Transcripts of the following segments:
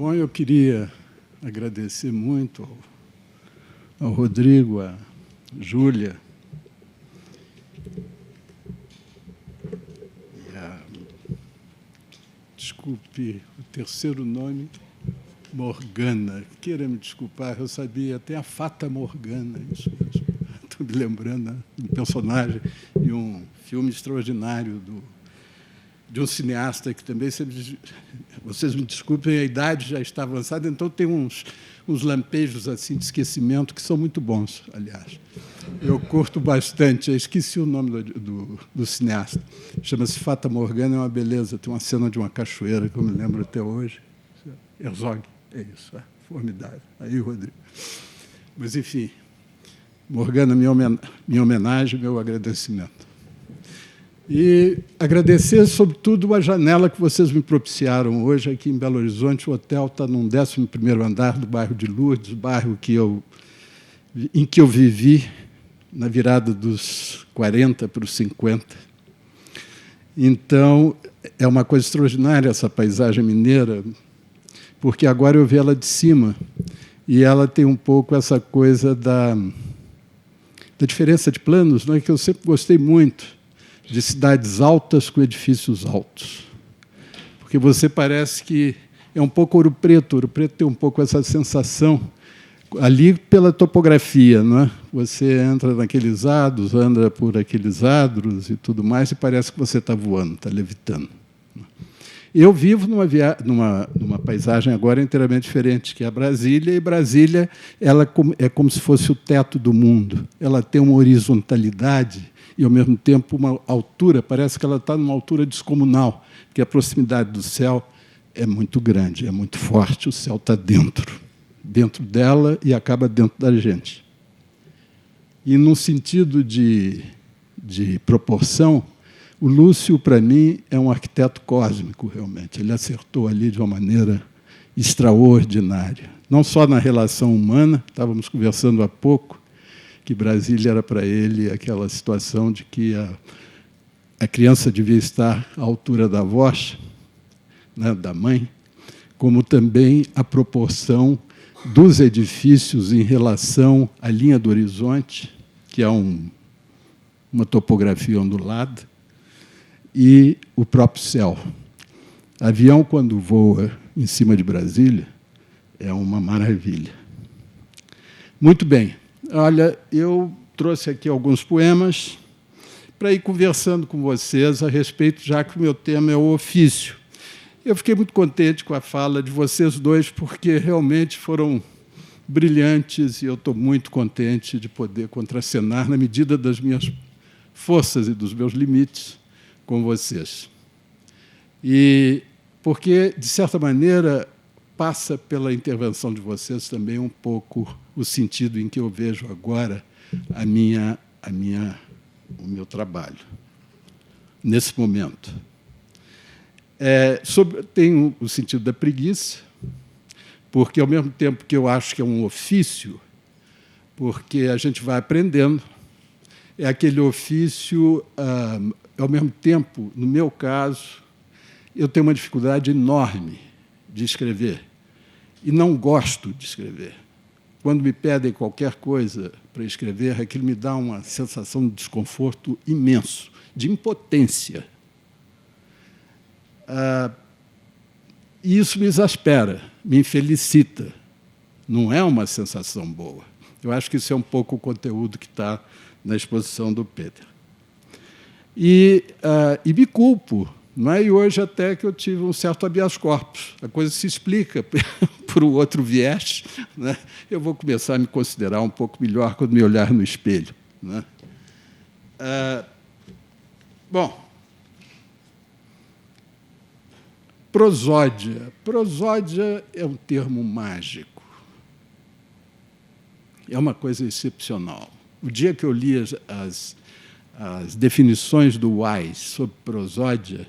Bom, eu queria agradecer muito ao Rodrigo, à Júlia, desculpe, o terceiro nome, Morgana. Queira me desculpar, eu sabia até a Fata Morgana, isso mesmo. Estou me lembrando, né, de um personagem e um filme extraordinário de um cineasta que também, vocês me desculpem, a idade já está avançada, então tem uns lampejos assim de esquecimento que são muito bons, aliás. Eu curto bastante, eu esqueci o nome do cineasta, chama-se Fata Morgana, é uma beleza, tem uma cena de uma cachoeira que eu me lembro até hoje. Herzog, é isso, formidável. Aí, Rodrigo. Mas, enfim, Morgana, minha homenagem, meu agradecimento. E agradecer, sobretudo, a janela que vocês me propiciaram hoje aqui em Belo Horizonte. O hotel está num 11º andar do bairro de Lourdes, bairro em que eu vivi na virada dos 40 para os 50. Então, é uma coisa extraordinária essa paisagem mineira, porque agora eu vi ela de cima e ela tem um pouco essa coisa da diferença de planos, não é, que eu sempre gostei muito, de cidades altas com edifícios altos. Porque você parece que é um pouco Ouro Preto. Ouro Preto tem um pouco essa sensação, ali pela topografia, não é? Você entra naqueles adros, anda por aqueles adros e tudo mais, e parece que você está voando, está levitando. Eu vivo numa paisagem agora inteiramente diferente, que é a Brasília, e Brasília ela é como se fosse o teto do mundo. Ela tem uma horizontalidade e, ao mesmo tempo, uma altura, parece que ela está numa altura descomunal, porque a proximidade do céu é muito grande, é muito forte, o céu está dentro dela e acaba dentro da gente. E, num sentido de proporção, o Lúcio, para mim, é um arquiteto cósmico, realmente. Ele acertou ali de uma maneira extraordinária. Não só na relação humana, estávamos conversando há pouco, que Brasília era para ele aquela situação de que a criança devia estar à altura da voz, né, da mãe, como também a proporção dos edifícios em relação à linha do horizonte, que é uma topografia ondulada, e o próprio céu. Avião, quando voa em cima de Brasília, é uma maravilha. Muito bem. Olha, eu trouxe aqui alguns poemas para ir conversando com vocês a respeito, já que o meu tema é o ofício. Eu fiquei muito contente com a fala de vocês dois, porque realmente foram brilhantes e eu estou muito contente de poder contracenar, na medida das minhas forças e dos meus limites, com vocês. E porque, de certa maneira, passa pela intervenção de vocês também um pouco o sentido em que eu vejo agora o meu trabalho, nesse momento. Tem o sentido da preguiça, porque, ao mesmo tempo que eu acho que é um ofício, porque a gente vai aprendendo, é aquele ofício, ao mesmo tempo, no meu caso, eu tenho uma dificuldade enorme de escrever, e não gosto de escrever. Quando me pedem qualquer coisa para escrever, aquilo me dá uma sensação de desconforto imenso, de impotência. E isso me exaspera, me infelicita. Não é uma sensação boa. Eu acho que isso é um pouco o conteúdo que está na exposição do Peter. E me culpo. Não é? E hoje até que eu tive um certo habeas corpus. A coisa se explica por um outro viés. Né? Eu vou começar a me considerar um pouco melhor quando me olhar no espelho. Né? Bom, prosódia. Prosódia é um termo mágico. É uma coisa excepcional. O dia que eu li as definições do Wise sobre prosódia,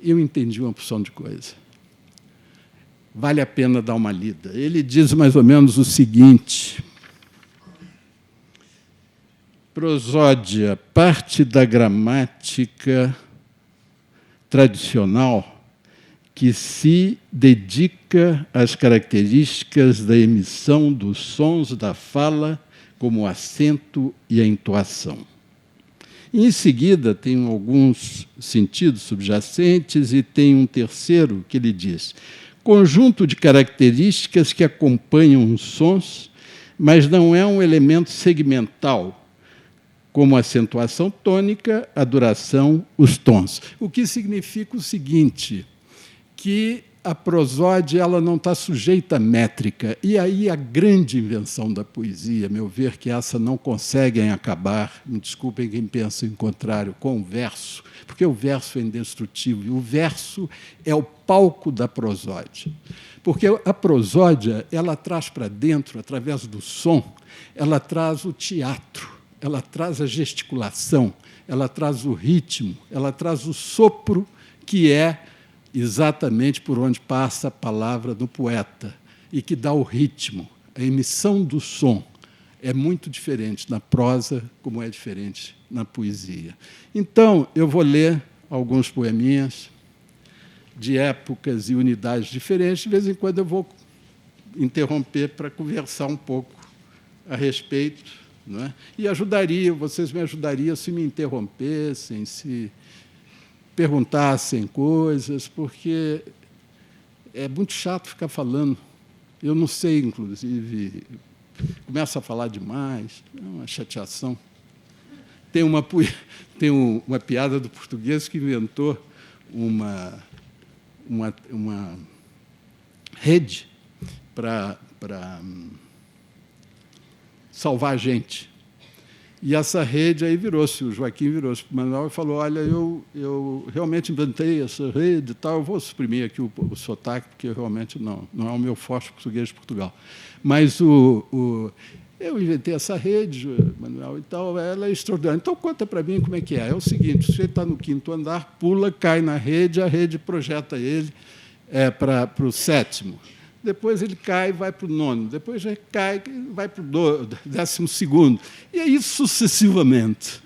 eu entendi uma porção de coisa. Vale a pena dar uma lida. Ele diz mais ou menos o seguinte: prosódia parte da gramática tradicional que se dedica às características da emissão dos sons da fala, como o acento e a entoação. Em seguida, tem alguns sentidos subjacentes e tem um terceiro que ele diz: conjunto de características que acompanham os sons, mas não é um elemento segmental, como a acentuação tônica, a duração, os tons. O que significa o seguinte, que a prosódia ela não está sujeita à métrica. E aí a grande invenção da poesia, a meu ver, que essa não conseguem acabar, me desculpem quem pensa em contrário, com o verso, porque o verso é indestrutível, e o verso é o palco da prosódia. Porque a prosódia ela traz para dentro, através do som, ela traz o teatro, ela traz a gesticulação, ela traz o ritmo, ela traz o sopro, que é exatamente por onde passa a palavra do poeta e que dá o ritmo. A emissão do som é muito diferente na prosa, como é diferente na poesia. Então, eu vou ler alguns poeminhas de épocas e unidades diferentes. De vez em quando eu vou interromper para conversar um pouco a respeito, não é? E vocês me ajudariam se me interrompessem, se perguntassem coisas, porque é muito chato ficar falando. Eu não sei, inclusive, começo a falar demais, é uma chateação. Tem uma piada do português que inventou uma rede para salvar a gente. E essa rede aí virou-se, o Joaquim virou-se para o Manuel e falou: olha, eu realmente inventei essa rede e tal, eu vou suprimir aqui o sotaque, porque realmente não é o meu forte português de Portugal. Mas eu inventei essa rede, Manuel, e tal, ela é extraordinária. Então, conta para mim como é que é. É o seguinte, você está no 5º andar, pula, cai na rede, a rede projeta ele para o 7º. Depois ele cai e vai para o 9º, depois já cai e vai para o 12º, e aí sucessivamente.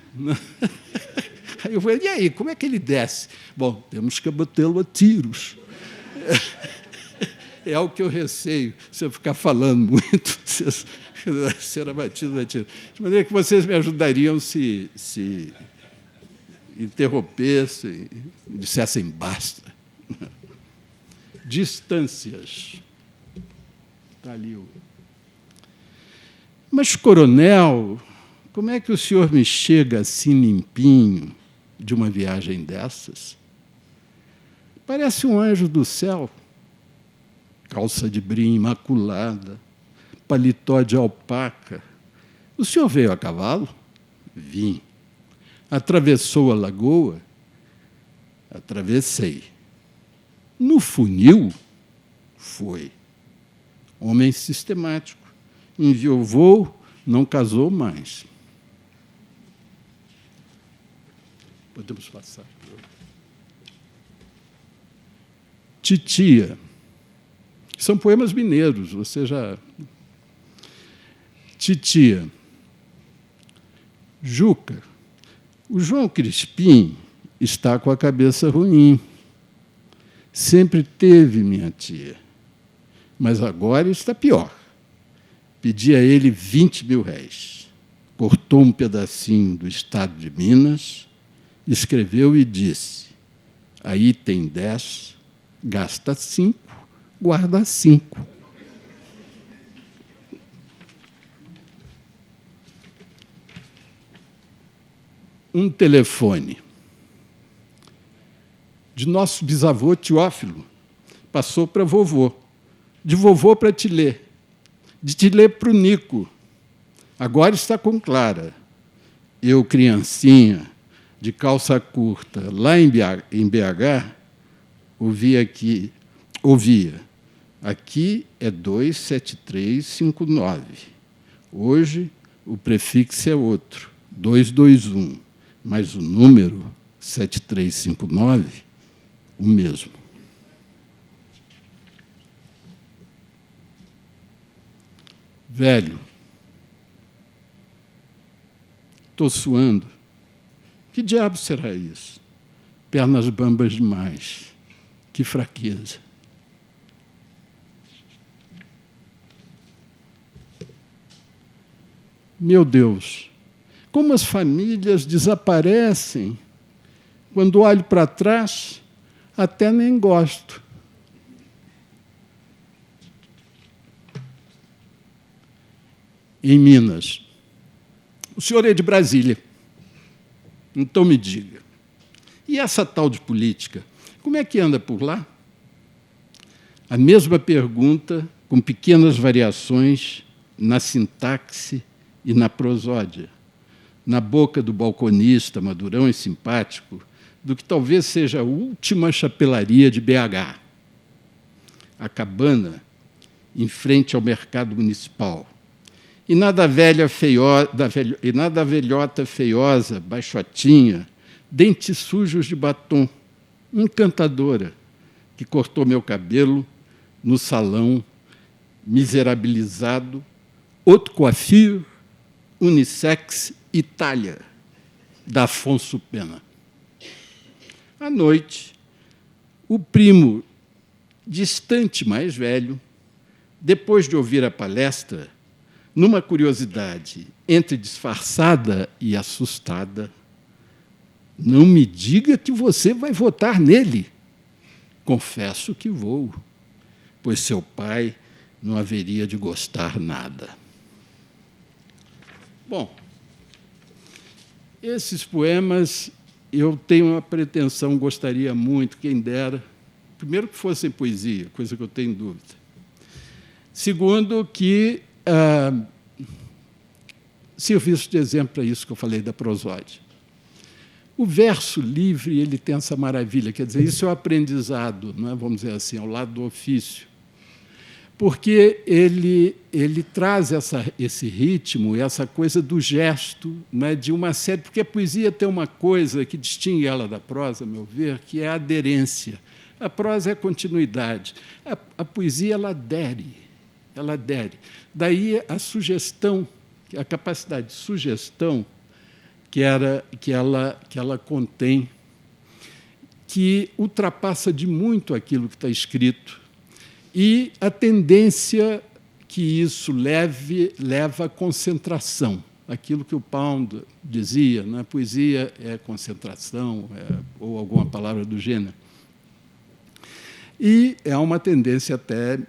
Aí eu falei: e aí, como é que ele desce? Bom, temos que abatê-lo a tiros. É o que eu receio, se eu ficar falando muito, ser abatido a tiros. De maneira que vocês me ajudariam se interrompessem, dissessem basta. Distâncias. Está ali. Mas, coronel, como é que o senhor me chega assim limpinho de uma viagem dessas? Parece um anjo do céu. Calça de brim imaculada, paletó de alpaca. O senhor veio a cavalo? Vim. Atravessou a lagoa? Atravessei. No funil? Foi. Homem sistemático. Enviou voo, não casou mais. Podemos passar. Titia. São poemas mineiros, você já... Titia. Juca. O João Crispim está com a cabeça ruim. Sempre teve, minha tia. Mas agora está pior. Pedi a ele 20 mil réis. Cortou um pedacinho do estado de Minas, escreveu e disse: aí tem 10, gasta 5, guarda 5. Um telefone de nosso bisavô Teófilo passou para vovô, de vovô para Tilê, de Tilê para o Nico. Agora está com Clara. Eu, criancinha, de calça curta, lá em BH, ouvia. Aqui é 27359. Hoje, o prefixo é outro, 221, mas o número 7359, o mesmo. Velho, estou suando. Que diabo será isso? Pernas bambas demais. Que fraqueza. Meu Deus, como as famílias desaparecem. Quando olho para trás, até nem gosto. Em Minas. O senhor é de Brasília. Então me diga. E essa tal de política, como é que anda por lá? A mesma pergunta, com pequenas variações na sintaxe e na prosódia, na boca do balconista madurão e simpático, do que talvez seja a última chapelaria de BH. A cabana, em frente ao mercado municipal. E nada velhota feiosa, baixotinha, dentes sujos de batom, encantadora, que cortou meu cabelo no salão miserabilizado, haute coiffure, unissex, Itália, da Afonso Pena. À noite, o primo distante mais velho, depois de ouvir a palestra, numa curiosidade entre disfarçada e assustada, não me diga que você vai votar nele. Confesso que vou, pois seu pai não haveria de gostar nada. Bom, esses poemas eu tenho uma pretensão, gostaria muito, quem dera, primeiro que fossem poesia, coisa que eu tenho dúvida. Segundo, que serviço de exemplo para isso que eu falei da prosódia. O verso livre ele tem essa maravilha, quer dizer, isso é o aprendizado, não é? Vamos dizer assim, ao lado do ofício, porque ele traz esse ritmo, essa coisa do gesto, não é? De uma série, porque a poesia tem uma coisa que distingue ela da prosa, a meu ver, que é a aderência. A prosa é a continuidade. A poesia ela adere. Daí a sugestão, a capacidade de sugestão que ela contém, que ultrapassa de muito aquilo que está escrito, e a tendência que isso leva à concentração, aquilo que o Pound dizia, né? Poesia é concentração, ou alguma palavra do gênero. E é uma tendência até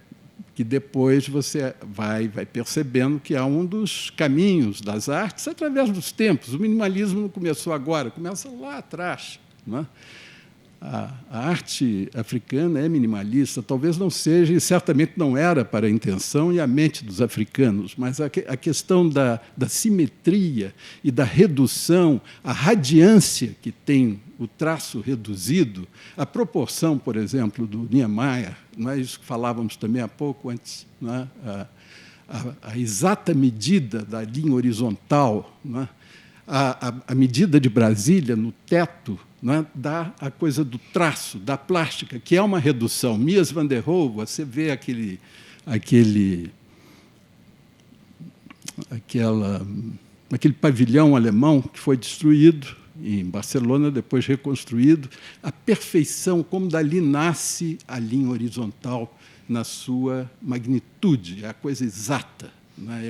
que depois você vai percebendo que é um dos caminhos das artes através dos tempos. O minimalismo não começou agora, começa lá atrás, não é? A arte africana é minimalista, talvez não seja, e certamente não era para a intenção e a mente dos africanos, mas a questão da simetria e da redução, a radiância que tem o traço reduzido, a proporção, por exemplo, do Niemeyer, não é isso que falávamos também há pouco antes, não é? A exata medida da linha horizontal, não é? A medida de Brasília no teto, não é? Dá a coisa do traço, da plástica, que é uma redução. Mies van der Rohe, você vê aquele pavilhão alemão que foi destruído em Barcelona, depois reconstruído, a perfeição, como dali nasce a linha horizontal na sua magnitude, é a coisa exata, não é?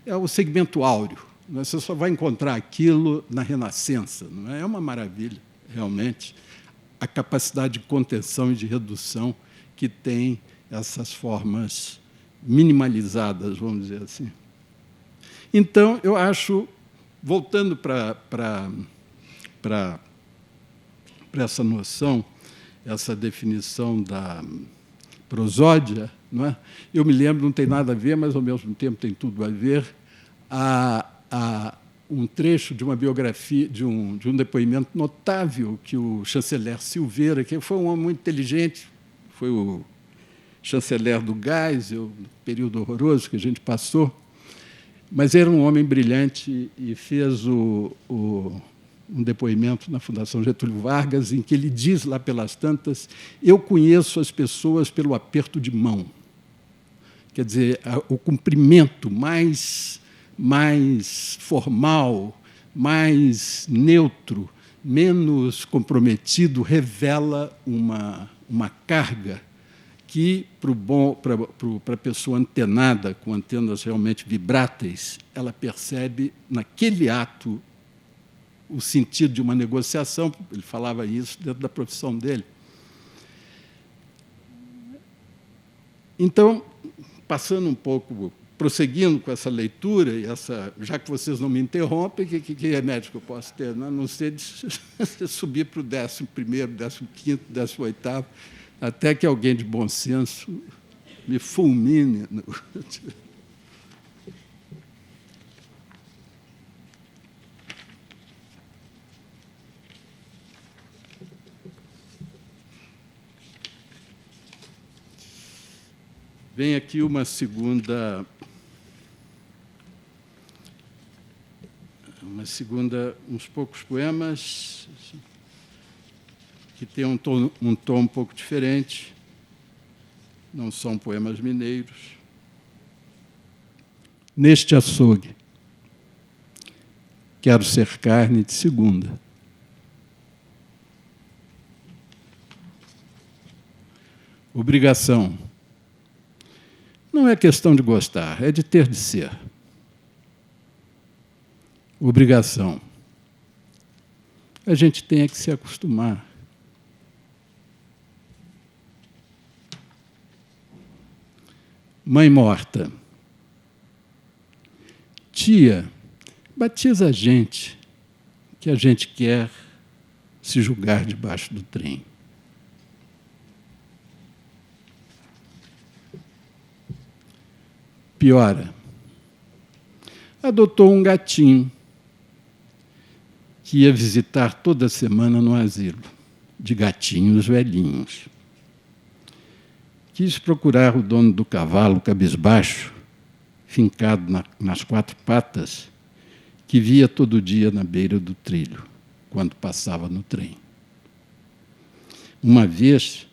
É o segmento áureo. Você só vai encontrar aquilo na Renascença. Não é? É uma maravilha, realmente, a capacidade de contenção e de redução que tem essas formas minimalizadas, vamos dizer assim. Então, eu acho, voltando para essa noção, essa definição da prosódia, não é? Eu me lembro, não tem nada a ver, mas, ao mesmo tempo, tem tudo a ver, um trecho de uma biografia, de um depoimento notável que o chanceler Silveira, que foi um homem muito inteligente, foi o chanceler do Geisel, no período horroroso que a gente passou, mas era um homem brilhante e fez um depoimento na Fundação Getúlio Vargas, em que ele diz, lá pelas tantas, eu conheço as pessoas pelo aperto de mão. Quer dizer, o cumprimento mais formal, mais neutro, menos comprometido, revela uma carga que, para a pessoa antenada, com antenas realmente vibráteis, ela percebe naquele ato o sentido de uma negociação. Ele falava isso dentro da profissão dele. Então, passando um pouco, prosseguindo com essa leitura, e já que vocês não me interrompem, que remédio que eu posso ter? Não sei de subir para o 11º, 15º, 18º, até que alguém de bom senso me fulmine. Vem aqui uns poucos poemas que têm um tom um pouco diferente, não são poemas mineiros. Neste açougue, quero ser carne de segunda. Obrigação. Não é questão de gostar, é de ter de ser. Obrigação. A gente tem que se acostumar. Mãe morta. Tia, batiza a gente, que a gente quer se julgar debaixo do trem. Piora. Adotou um gatinho que ia visitar toda semana no asilo de gatinhos velhinhos. Quis procurar o dono do cavalo cabisbaixo, fincado nas 4 patas, que via todo dia na beira do trilho, quando passava no trem. Uma vez,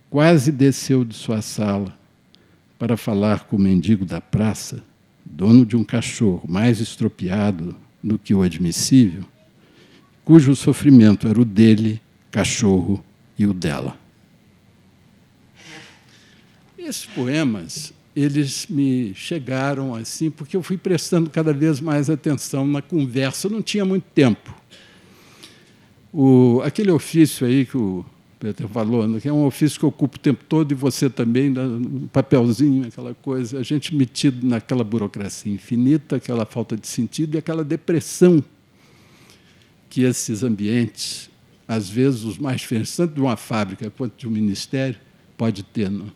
quase desceu de sua sala para falar com o mendigo da praça, dono de um cachorro mais estropiado do que o admissível, cujo sofrimento era o dele, cachorro, e o dela. Esses poemas, eles me chegaram assim, porque eu fui prestando cada vez mais atenção na conversa, eu não tinha muito tempo. Aquele ofício aí que o Peter falou, que é um ofício que ocupa o tempo todo, e você também, no papelzinho, aquela coisa, a gente metido naquela burocracia infinita, aquela falta de sentido e aquela depressão que esses ambientes, às vezes os mais diferentes, tanto de uma fábrica quanto de um ministério, pode ter. Não?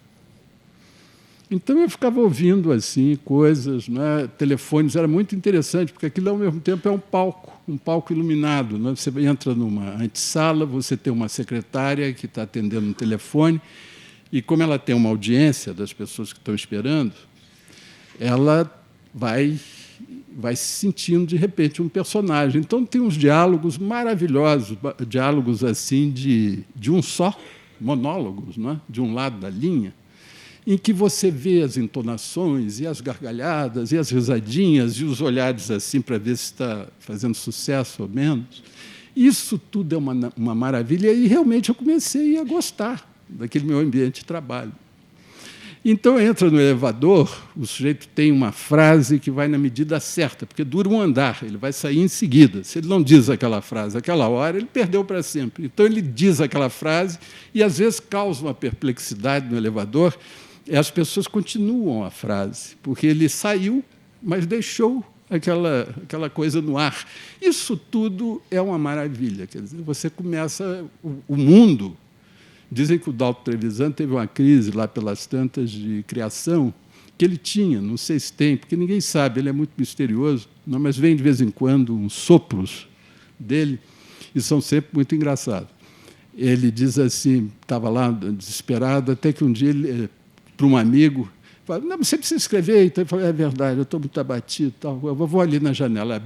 Então, eu ficava ouvindo assim coisas, né? Telefones, era muito interessante, porque aquilo, ao mesmo tempo, é um palco iluminado. Né? Você entra numa antessala, você tem uma secretária que está atendendo um telefone, e, como ela tem uma audiência das pessoas que estão esperando, ela vai se sentindo, de repente, um personagem. Então, tem uns diálogos maravilhosos, diálogos assim de um só, monólogos, né? De um lado da linha, em que você vê as entonações, e as gargalhadas, e as risadinhas, e os olhares assim para ver se está fazendo sucesso ou menos. Isso tudo é uma maravilha, e realmente eu comecei a gostar daquele meu ambiente de trabalho. Então, entra no elevador, o sujeito tem uma frase que vai na medida certa, porque dura um andar, ele vai sair em seguida. Se ele não diz aquela frase àquela hora, ele perdeu para sempre. Então, ele diz aquela frase e, às vezes, causa uma perplexidade no elevador, e as pessoas continuam a frase, porque ele saiu, mas deixou aquela coisa no ar. Isso tudo é uma maravilha. Quer dizer, você começa... O mundo... Dizem que o Dalton Trevisan teve uma crise lá pelas tantas de criação, que ele tinha, não sei se tem, porque ninguém sabe, ele é muito misterioso, não, mas vem de vez em quando uns sopros dele, e são sempre muito engraçados. Ele diz assim, estava lá desesperado, até que um dia, ele, para um amigo, fala, não, você precisa escrever. Então ele falou, é verdade, eu estou muito abatido, tal. Eu vou ali na janela,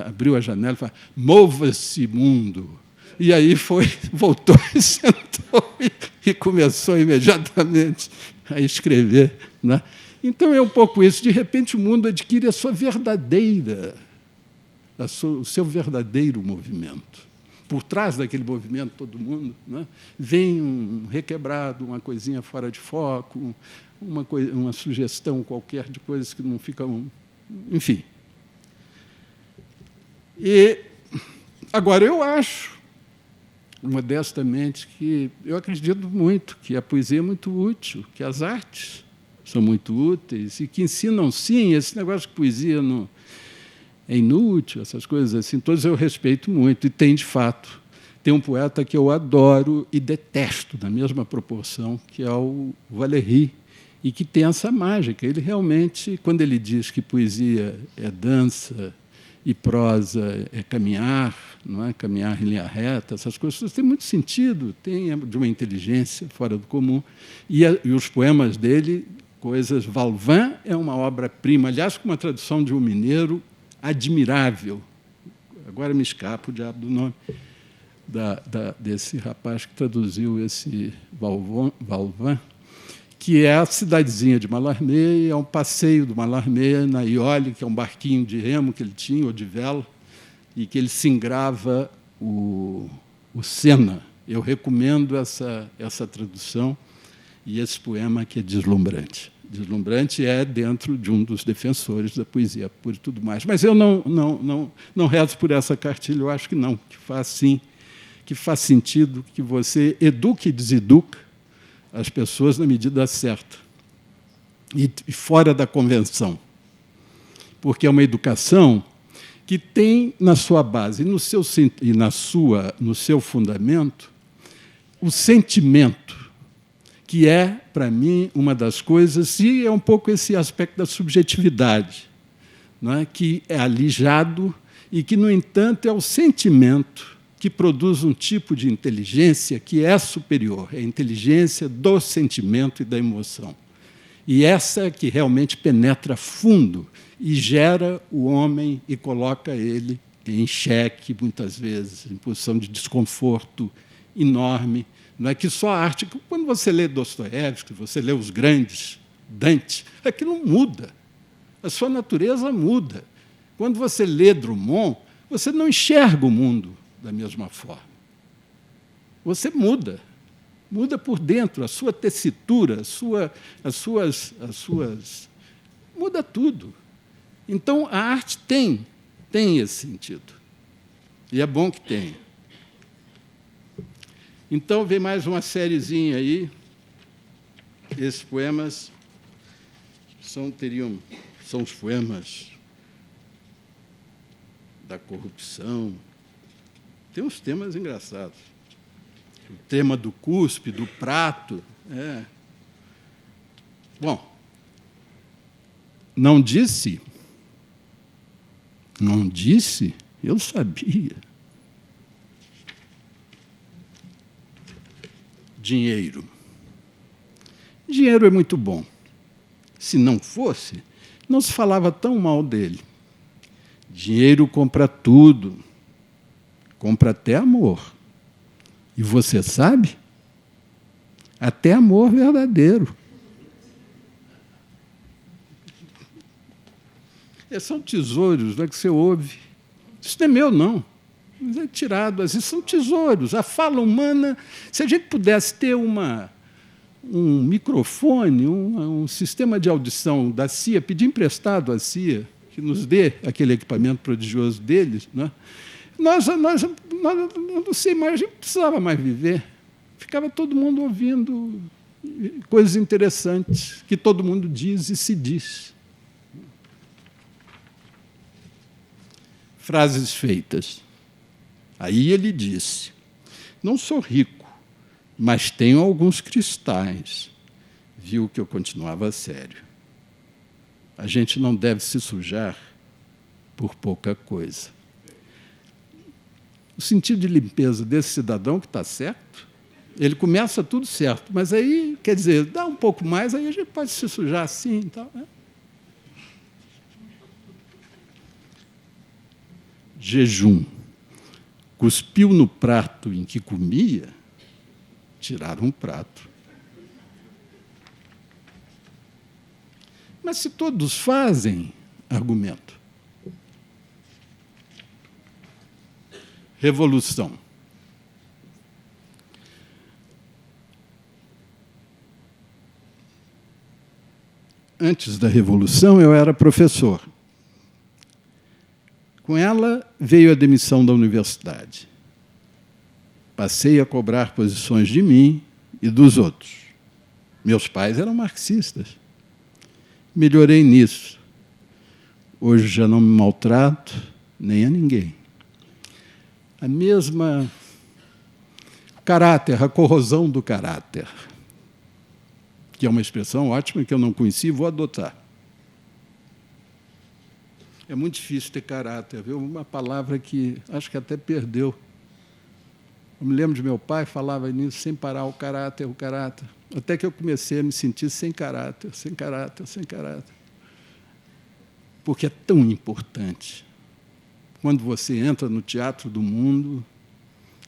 abriu a janela e falou, mova-se, mundo. E aí voltou e sentou e começou imediatamente a escrever. Né? Então, é um pouco isso. De repente, o mundo adquire o seu verdadeiro movimento. por trás daquele movimento, todo mundo, né, vem um requebrado, uma coisinha fora de foco, uma sugestão qualquer de coisas que não ficam... Enfim. E, agora, eu acho, modestamente, que eu acredito muito que a poesia é muito útil, que as artes são muito úteis e que ensinam, sim, esse negócio de poesia não é inútil, essas coisas assim, todos eu respeito muito, e tem, de fato. Tem um poeta que eu adoro e detesto, na mesma proporção, que é o Valéry, e que tem essa mágica. Ele realmente, quando ele diz que poesia é dança e prosa é caminhar, não é? Caminhar em linha reta, essas coisas têm muito sentido, tem de uma inteligência fora do comum. E os poemas dele, coisas... Valvin é uma obra-prima, aliás, com uma tradução de um mineiro admirável. Agora me escapa o diabo do nome desse rapaz que traduziu esse Valvin, que é a cidadezinha de Mallarmé, é um passeio do Mallarmé na Iole, que é um barquinho de remo que ele tinha, ou de vela, e que ele singrava o Sena. Eu recomendo essa tradução e esse poema, que é deslumbrante. Deslumbrante é dentro de um dos defensores da poesia pura e tudo mais. Mas eu não rezo por essa cartilha, eu acho que não, que faz sim, que faz sentido que você eduque e deseduca as pessoas na medida certa e fora da convenção, porque é uma educação que tem na sua base no seu fundamento o sentimento, que é, para mim, uma das coisas, e é um pouco esse aspecto da subjetividade, não é? Que é alijado e que, no entanto, é o sentimento que produz um tipo de inteligência que é superior, é a inteligência do sentimento e da emoção. E essa é que realmente penetra fundo e gera o homem e coloca ele em xeque, muitas vezes, em posição de desconforto enorme. Não é que só a arte... Quando você lê Dostoiévski, você lê os grandes, Dante, aquilo muda. A sua natureza muda. Quando você lê Drummond, você não enxerga o mundo da mesma forma. Você muda por dentro, a sua tessitura, as suas... Muda tudo. Então, a arte tem esse sentido. E é bom que tenha. Então, vem mais uma sériezinha aí. Esses poemas são os poemas da corrupção. Tem uns temas engraçados. O tema do cuspe, do prato. Bom, não disse, eu sabia. Dinheiro. Dinheiro é muito bom. Se não fosse, não se falava tão mal dele. Dinheiro compra tudo. Compra até amor. E você sabe? Até amor verdadeiro. São tesouros, não é que você ouve. Isso não é meu, não. Mas é tirado. Às vezes são tesouros. A fala humana, se a gente pudesse ter um microfone, um sistema de audição da CIA, pedir emprestado à CIA, que nos dê aquele equipamento prodigioso deles, né? Nós não sei mais, a gente não precisava mais viver. Ficava todo mundo ouvindo coisas interessantes que todo mundo diz e se diz. Frases feitas. Aí ele disse: não sou rico, mas tenho alguns cristais. Viu que eu continuava sério. A gente não deve se sujar por pouca coisa. O sentido de limpeza desse cidadão, que está certo, ele começa tudo certo, mas aí, quer dizer, dá um pouco mais, aí a gente pode se sujar assim e tal, né? Jejum. Cuspiu no prato em que comia, tiraram um prato. Mas se todos fazem, argumento. Revolução. antes da Revolução, eu era professor. Com ela veio a demissão da universidade. Passei a cobrar posições de mim e dos outros. Meus pais eram marxistas. Melhorei nisso. Hoje já não me maltrato, nem a ninguém. A mesma caráter, a corrosão do caráter, que é uma expressão ótima que eu não conheci, vou adotar. É muito difícil ter caráter, viu? Uma palavra que acho que até perdeu. Eu me lembro de meu pai, falava nisso, sem parar, o caráter, o caráter. Até que eu comecei a me sentir sem caráter, sem caráter, sem caráter. Porque é tão importante. Quando você entra no teatro do mundo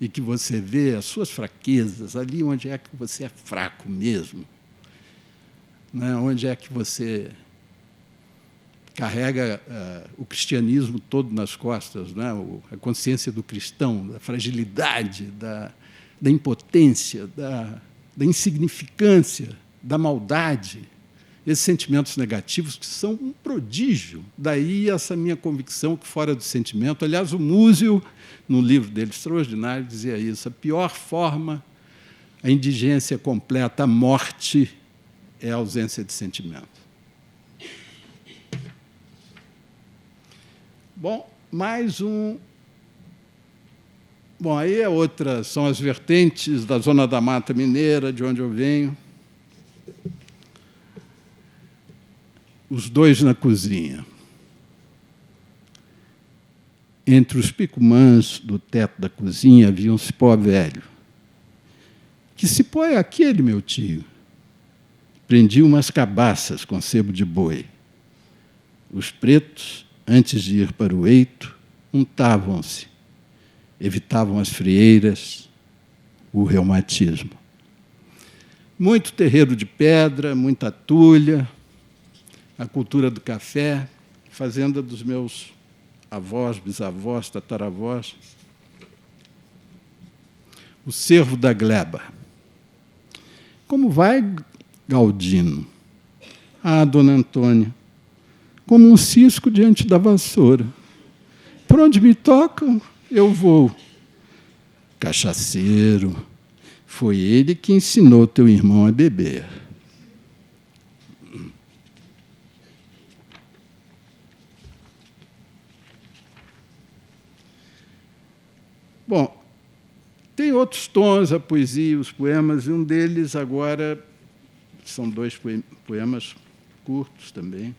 e que você vê as suas fraquezas, ali onde é que você é fraco mesmo, né? Onde é que você carrega o cristianismo todo nas costas, né? A consciência do cristão, da fragilidade, da impotência, da insignificância, da maldade, esses sentimentos negativos que são um prodígio. Daí essa minha convicção que fora do sentimento, aliás, o Múzio, no livro dele extraordinário, dizia isso, a pior forma, a indigência completa, a morte, é a ausência de sentimento. Bom, mais um... Bom, aí é outra, são as vertentes da Zona da Mata Mineira, de onde eu venho. Os dois na cozinha. Entre os picumãs do teto da cozinha havia um cipó velho. Que cipó é aquele, meu tio? Prendia umas cabaças com sebo de boi. Os pretos, antes de ir para o eito, untavam-se, evitavam as frieiras, o reumatismo. Muito terreiro de pedra, muita tulha, a cultura do café, fazenda dos meus avós, bisavós, tataravós. O cervo da gleba. Como vai, Galdino? Ah, dona Antônia, como um cisco diante da vassoura. Por onde me tocam, eu vou. Cachaceiro, foi ele que ensinou teu irmão a beber. Bom, tem outros tons, a poesia, os poemas, e um deles agora são dois poemas curtos também.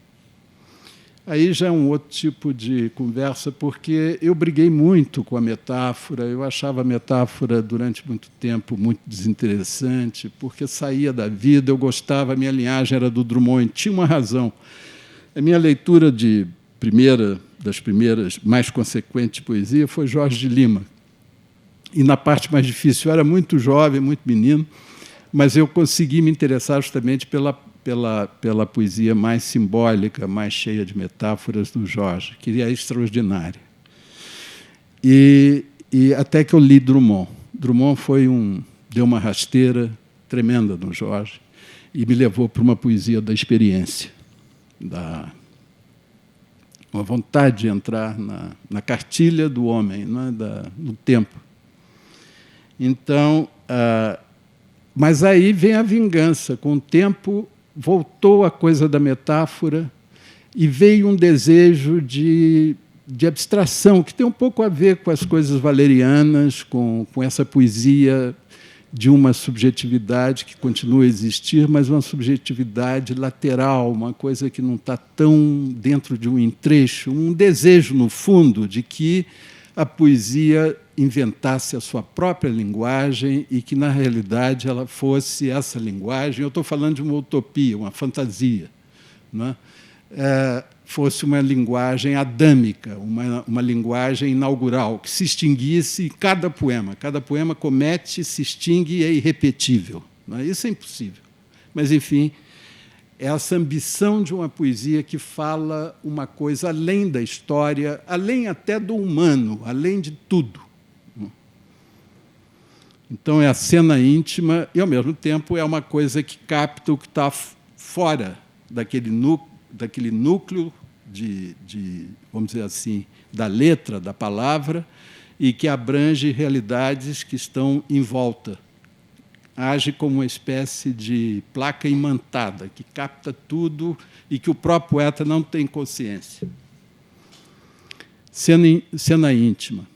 Aí já é um outro tipo de conversa, porque eu briguei muito com a metáfora, eu achava a metáfora, durante muito tempo, muito desinteressante, porque saía da vida, eu gostava, a minha linhagem era do Drummond, tinha uma razão. A minha leitura das primeiras, mais consequente poesia, foi Jorge de Lima. E, na parte mais difícil, eu era muito jovem, muito menino, mas eu consegui me interessar justamente pela poesia mais simbólica, mais cheia de metáforas do Jorge, que é extraordinária. E até que eu li Drummond. Drummond deu uma rasteira tremenda no Jorge e me levou para uma poesia da experiência, uma vontade de entrar na cartilha do homem, né, do tempo. Então, mas aí vem a vingança. Com o tempo, voltou a coisa da metáfora e veio um desejo de abstração, que tem um pouco a ver com as coisas valerianas, com essa poesia de uma subjetividade que continua a existir, mas uma subjetividade lateral, uma coisa que não está tão dentro de um entrecho, um desejo, no fundo, de que a poesia inventasse a sua própria linguagem e que, na realidade, ela fosse essa linguagem. Eu estou falando de uma utopia, uma fantasia, não é? Fosse uma linguagem adâmica, uma linguagem inaugural, que se extinguisse em cada poema. Cada poema comete, se extingue e é irrepetível. Não é? Isso é impossível. Mas, enfim, é essa ambição de uma poesia que fala uma coisa além da história, além até do humano, além de tudo. Então, é a cena íntima e, ao mesmo tempo, é uma coisa que capta o que está fora daquele núcleo vamos dizer assim, da letra, da palavra, e que abrange realidades que estão em volta. Age como uma espécie de placa imantada, que capta tudo e que o próprio poeta não tem consciência. Cena íntima.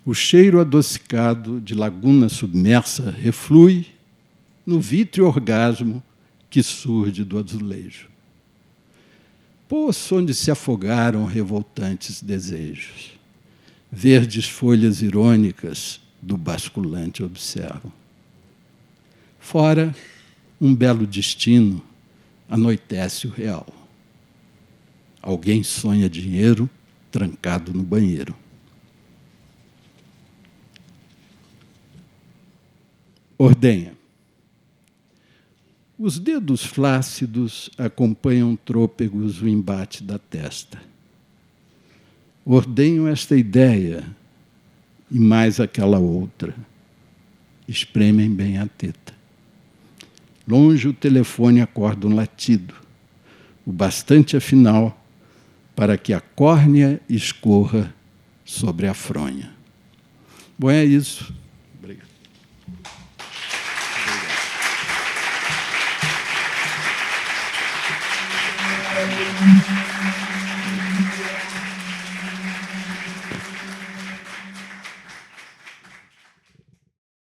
O cheiro adocicado de laguna submersa reflui no vítreo orgasmo que surge do azulejo. Poço onde se afogaram revoltantes desejos. Verdes folhas irônicas do basculante observam. Fora, um belo destino, anoitece o real. Alguém sonha dinheiro trancado no banheiro. Ordenha. Os dedos flácidos acompanham trôpegos o embate da testa. Ordenho esta ideia e mais aquela outra. Espremem bem a teta. Longe o telefone acorda um latido, o bastante afinal para que a córnea escorra sobre a fronha. Bom, é isso. Obrigado. Obrigado.